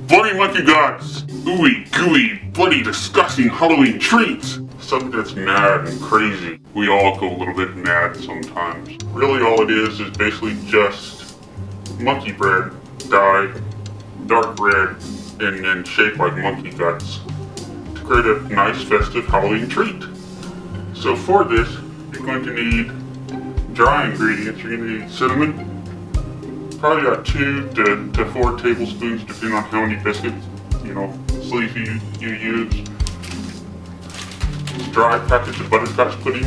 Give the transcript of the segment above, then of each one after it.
Bloody monkey guts! Ooey gooey, bloody disgusting Halloween treats! Something that's mad and crazy. We all go a little bit mad sometimes. Really all it is basically just monkey bread dyed dark red and then shaped like monkey guts to create a nice festive Halloween treat. So for this, you're going to need dry ingredients. You're going to need cinnamon, probably about 2 to 4 tablespoons depending on how many biscuits, sleeves you use. Dry packets of butterscotch pudding.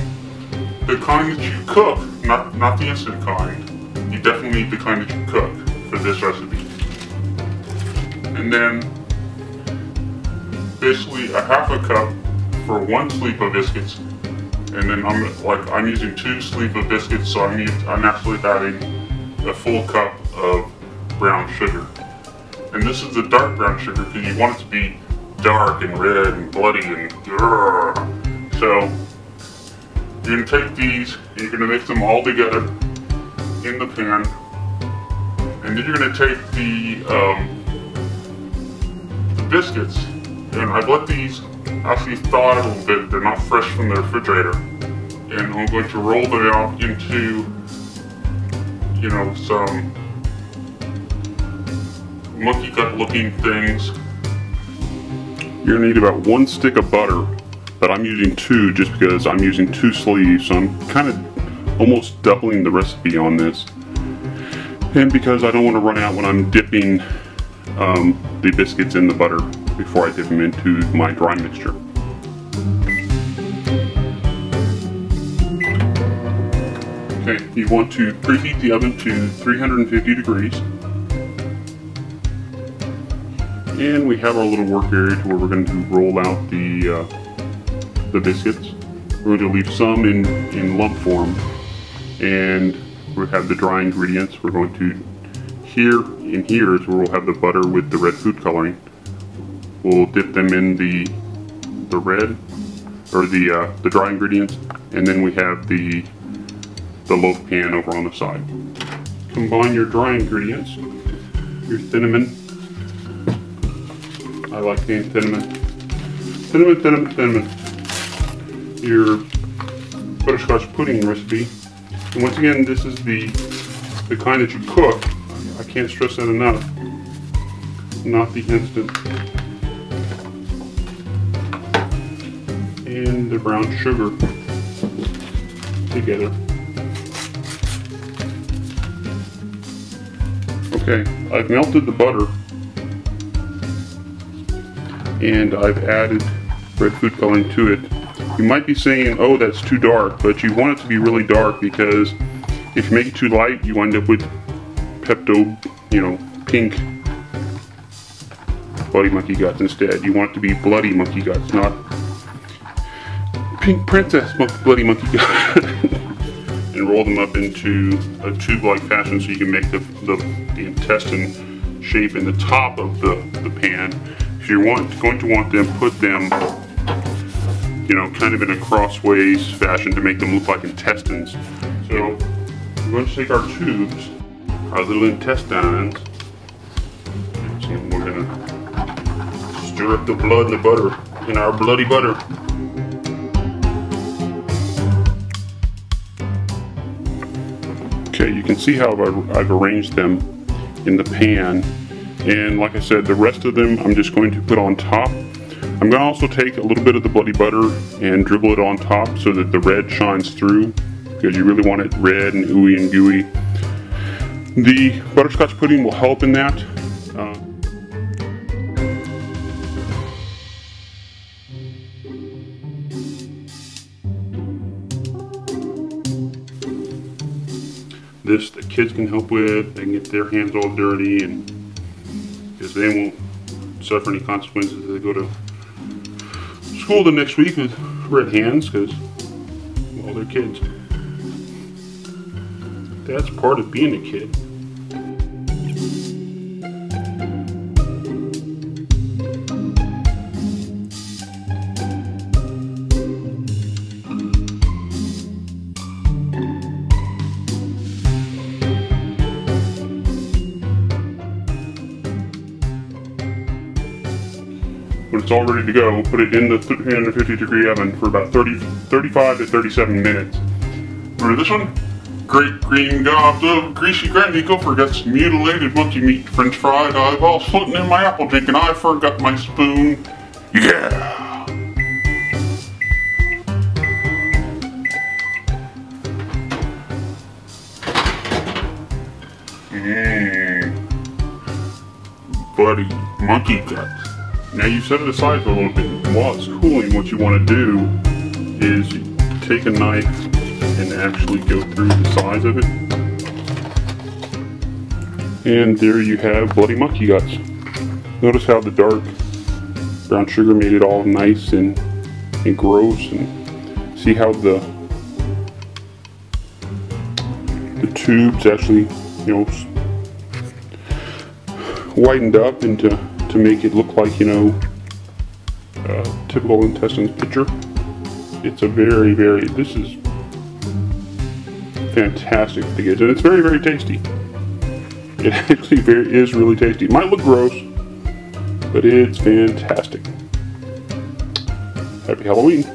The kind that you cook, not the instant kind. You definitely need the kind that you cook for this recipe. And then basically a half a cup for 1 sleeve of biscuits. And then I'm using 2 sleeves of biscuits, so I'm actually adding a full cup of brown sugar. And this is the dark brown sugar because you want it to be dark and red and bloody and grrr. So you're going to take these and you're going to mix them all together in the pan. And then you're going to take the biscuits, and I've let these actually thaw a little bit. They're not fresh from the refrigerator. And I'm going to roll them out into, some monkey gut looking things. You're gonna need about 1 stick of butter, but I'm using 2 just because I'm using 2 sleeves, so I'm kind of almost doubling the recipe on this. And because I don't want to run out when I'm dipping the biscuits in the butter before I dip them into my dry mixture. Okay, you want to preheat the oven to 350 degrees. And we have our little work area to where we're going to roll out the biscuits. We're going to leave some in lump form, and we have the dry ingredients. We're going to, here is where we'll have the butter with the red food coloring. We'll dip them in the red, or the dry ingredients, and then we have the loaf pan over on the side. Combine your dry ingredients, your cinnamon. I like saying cinnamon. Cinnamon. Your butterscotch pudding recipe. And once again, this is the kind that you cook. I can't stress that enough. Not the instant. And the brown sugar together. Okay, I've melted the butter. And I've added red food coloring to it. You might be saying, oh, that's too dark, but you want it to be really dark because if you make it too light, you wind up with Pepto, pink bloody monkey guts instead. You want it to be bloody monkey guts, not pink princess bloody monkey guts. And roll them up into a tube-like fashion so you can make the intestine shape in the top of the pan. So you're going to want them, put them, kind of in a crossways fashion to make them look like intestines. So we're going to take our tubes, our little intestines, and we're going to stir up the blood and the butter in our bloody butter. Okay, you can see how I've arranged them in the pan. And like I said, the rest of them I'm just going to put on top. I'm going to also take a little bit of the bloody butter and dribble it on top so that the red shines through, because you really want it red and ooey and gooey. The butterscotch pudding will help in that. This the kids can help with. They can get their hands all dirty, and because they won't suffer any consequences if they go to school the next week with red hands, because, well, they're kids. That's part of being a kid. all ready to go. Put it in the 350-degree oven for about 35 to 37 minutes. Remember this one? Great green gobs of greasy granny gopher guts, mutilated monkey meat, french fried eyeballs floating in my apple drink, and I forgot my spoon. Yeah! Buddy monkey guts. Now you set it aside for a little bit. While it's cooling, what you want to do is take a knife and actually go through the sides of it. And there you have bloody monkey guts. Notice how the dark brown sugar made it all nice and gross, and see how the tubes actually, you know, whitened up into to make it look like, you know, typical intestine picture. It's a very, this is fantastic to get, and it's very, very tasty. It actually is really tasty. It might look gross, but it's fantastic. Happy Halloween.